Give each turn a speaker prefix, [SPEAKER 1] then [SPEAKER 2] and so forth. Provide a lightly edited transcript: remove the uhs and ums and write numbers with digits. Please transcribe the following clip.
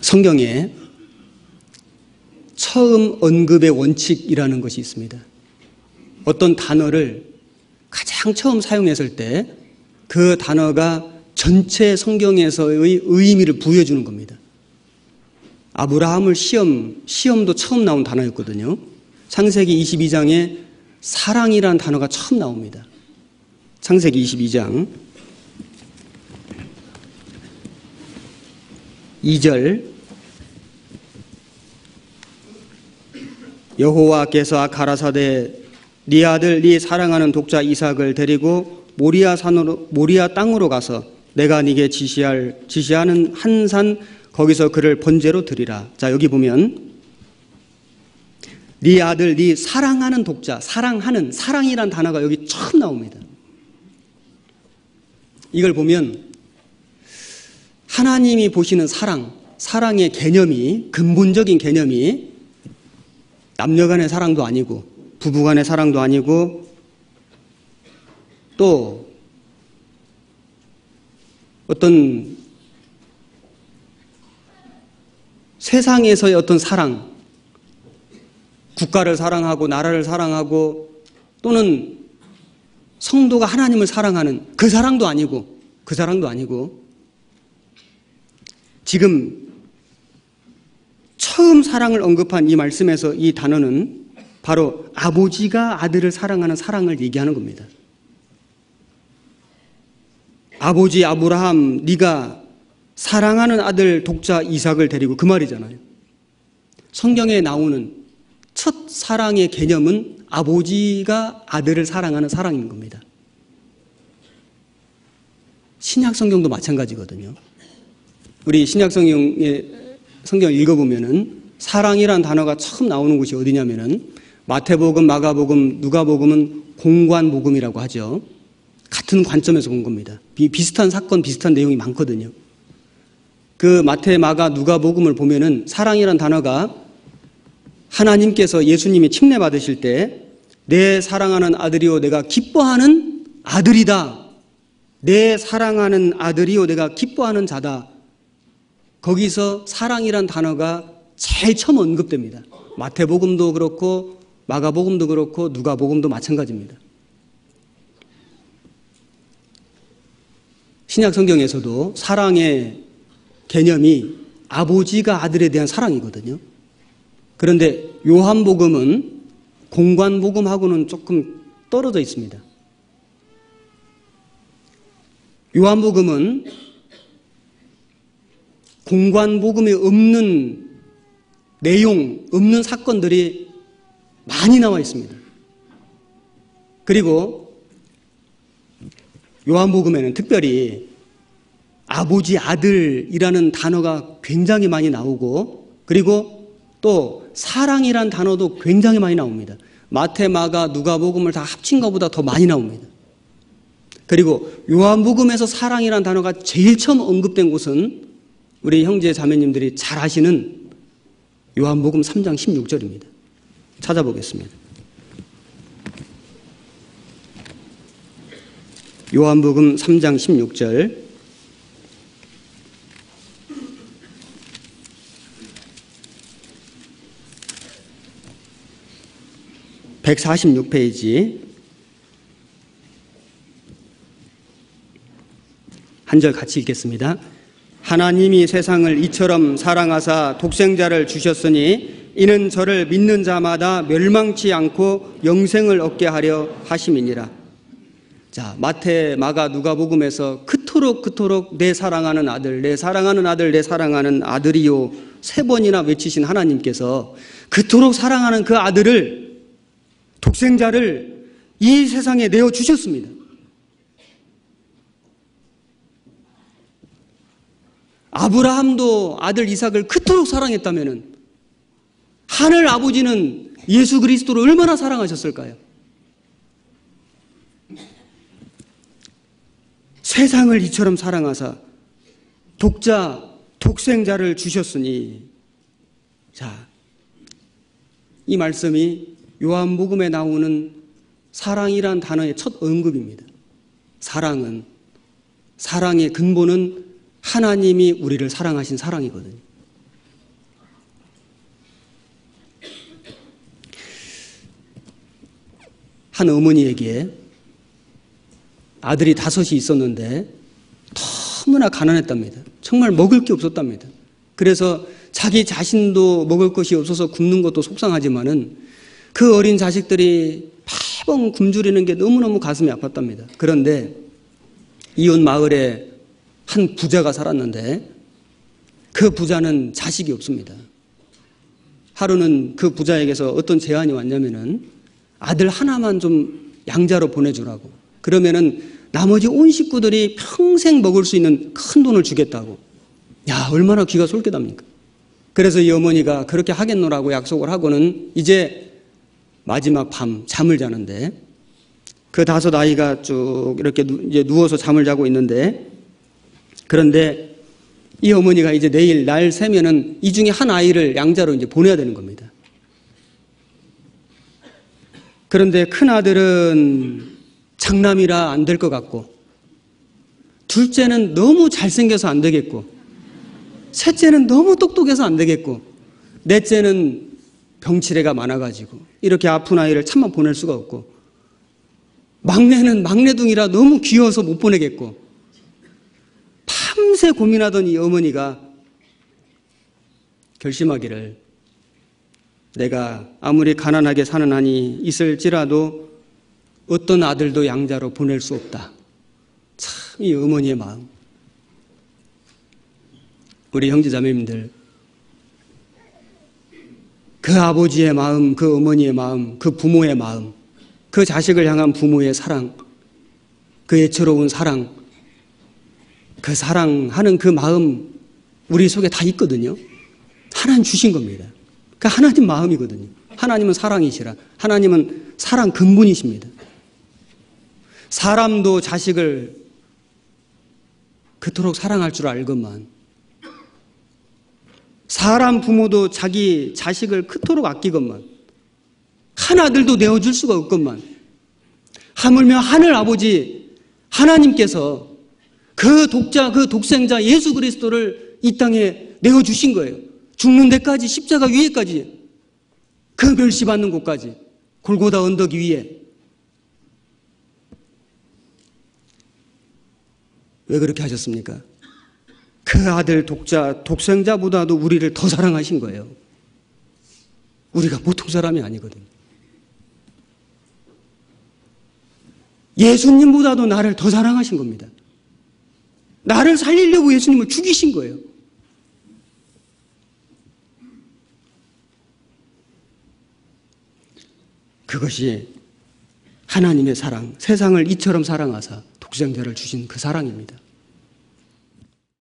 [SPEAKER 1] 성경에 처음 언급의 원칙이라는 것이 있습니다. 어떤 단어를 가장 처음 사용했을 때 그 단어가 전체 성경에서의 의미를 부여해주는 겁니다. 아브라함을 시험도 처음 나온 단어였거든요. 창세기 22장에 사랑이라는 단어가 처음 나옵니다. 창세기 22장 2절 여호와께서 가라사대 네 아들 네 사랑하는 독자 이삭을 데리고 모리아 땅으로 가서 내가 네게 지시하는 한 산 거기서 그를 번제로 드리라. 자, 여기 보면 네 아들 네 사랑하는 독자, 사랑이란 단어가 여기 처음 나옵니다. 이걸 보면 하나님이 보시는 사랑의 개념이, 근본적인 개념이 남녀 간의 사랑도 아니고 부부 간의 사랑도 아니고 또 어떤 세상에서의 어떤 사랑, 국가를 사랑하고 나라를 사랑하고 또는 성도가 하나님을 사랑하는 그 사랑도 아니고 지금 처음 사랑을 언급한 이 말씀에서 이 단어는 바로 아버지가 아들을 사랑하는 사랑을 얘기하는 겁니다. 아버지 아브라함, 네가 사랑하는 아들 독자 이삭을 데리고, 그 말이잖아요. 성경에 나오는 첫 사랑의 개념은 아버지가 아들을 사랑하는 사랑인 겁니다. 신약 성경도 마찬가지거든요. 우리 신약 성경을 읽어보면은 사랑이란 단어가 처음 나오는 곳이 어디냐면은 마태복음, 마가복음, 누가복음은 공관복음이라고 하죠. 같은 관점에서 본 겁니다. 비슷한 사건, 비슷한 내용이 많거든요. 그 마태, 마가, 누가복음을 보면은 사랑이란 단어가 하나님께서 예수님이 침례 받으실 때 내 사랑하는 아들이요 내가 기뻐하는 아들이다. 내 사랑하는 아들이요 내가 기뻐하는 자다. 거기서 사랑이란 단어가 제일 처음 언급됩니다. 마태복음도 그렇고 마가복음도 그렇고 누가복음도 마찬가지입니다. 신약 성경에서도 사랑의 개념이 아버지가 아들에 대한 사랑이거든요. 그런데 요한복음은 공관복음하고는 조금 떨어져 있습니다. 요한복음은 공관복음에 없는 내용, 없는 사건들이 많이 나와 있습니다. 그리고 요한복음에는 특별히 아버지, 아들이라는 단어가 굉장히 많이 나오고, 그리고 또 사랑이란 단어도 굉장히 많이 나옵니다. 마태, 마가, 누가복음을 다 합친 것보다 더 많이 나옵니다. 그리고 요한복음에서 사랑이란 단어가 제일 처음 언급된 곳은 우리 형제 자매님들이 잘 아시는 요한복음 3장 16절입니다. 찾아보겠습니다. 요한복음 3장 16절. (146페이지) 한 절 같이 읽겠습니다. 하나님이 세상을 이처럼 사랑하사 독생자를 주셨으니 이는 저를 믿는 자마다 멸망치 않고 영생을 얻게 하려 하심이니라. 자, 마태, 마가, 누가복음에서 그토록 내 사랑하는 아들, 내 사랑하는 아들, 내 사랑하는 아들이요 세 번이나 외치신 하나님께서 그토록 사랑하는 그 아들을, 독생자를 이 세상에 내어주셨습니다. 아브라함도 아들 이삭을 그토록 사랑했다면 하늘 아버지는 예수 그리스도를 얼마나 사랑하셨을까요? 세상을 이처럼 사랑하사 독생자를 주셨으니, 자, 이 말씀이 요한복음에 나오는 사랑이란 단어의 첫 언급입니다. 사랑의 근본은 하나님이 우리를 사랑하신 사랑이거든요. 한 어머니에게 아들이 5이 있었는데 너무나 가난했답니다. 정말 먹을 게 없었답니다. 그래서 자기 자신도 먹을 것이 없어서 굶는 것도 속상하지만은 그 어린 자식들이 매번 굶주리는 게 너무너무 가슴이 아팠답니다. 그런데 이웃 마을에 한 부자가 살았는데 그 부자는 자식이 없습니다. 하루는 그 부자에게서 어떤 제안이 왔냐면은 아들 하나만 좀 양자로 보내주라고. 그러면은 나머지 온 식구들이 평생 먹을 수 있는 큰 돈을 주겠다고. 야, 얼마나 귀가 솔깃합니까? 그래서 이 어머니가 그렇게 하겠노라고 약속을 하고는 이제 마지막 밤 잠을 자는데 그 5 아이가 쭉 이렇게 이제 누워서 잠을 자고 있는데 그런데 이 어머니가 이제 내일 날 새면은 이 중에 한 아이를 양자로 이제 보내야 되는 겁니다. 그런데 큰 아들은 장남이라 안 될 것 같고 둘째는 너무 잘생겨서 안 되겠고 셋째는 너무 똑똑해서 안 되겠고 넷째는 병치레가 많아가지고 이렇게 아픈 아이를 참만 보낼 수가 없고 막내는 막내둥이라 너무 귀여워서 못 보내겠고 밤새 고민하던 이 어머니가 결심하기를 내가 아무리 가난하게 사는 한이 있을지라도 어떤 아들도 양자로 보낼 수 없다. 참 이 어머니의 마음. 우리 형제자매님들 그 아버지의 마음, 그 어머니의 마음, 그 부모의 마음, 그 자식을 향한 부모의 사랑, 그 애처로운 사랑, 그 사랑하는 그 마음 우리 속에 다 있거든요. 하나님 주신 겁니다. 그 하나님 마음이거든요. 하나님은 사랑이시라. 하나님은 사랑 근본이십니다. 사람도 자식을 그토록 사랑할 줄 알건만 사람 부모도 자기 자식을 그토록 아끼건만 한 아들도 내어줄 수가 없건만 하물며 하늘 아버지 하나님께서 그 독자 그 독생자 예수 그리스도를 이 땅에 내어주신 거예요. 죽는 데까지 십자가 위에까지 그 멸시받는 곳까지 골고다 언덕 위에 왜 그렇게 하셨습니까? 그 아들 독자 독생자보다도 우리를 더 사랑하신 거예요. 우리가 보통 사람이 아니거든요. 예수님보다도 나를 더 사랑하신 겁니다. 나를 살리려고 예수님을 죽이신 거예요. 그것이 하나님의 사랑, 세상을 이처럼 사랑하사 독생자를 주신 그 사랑입니다.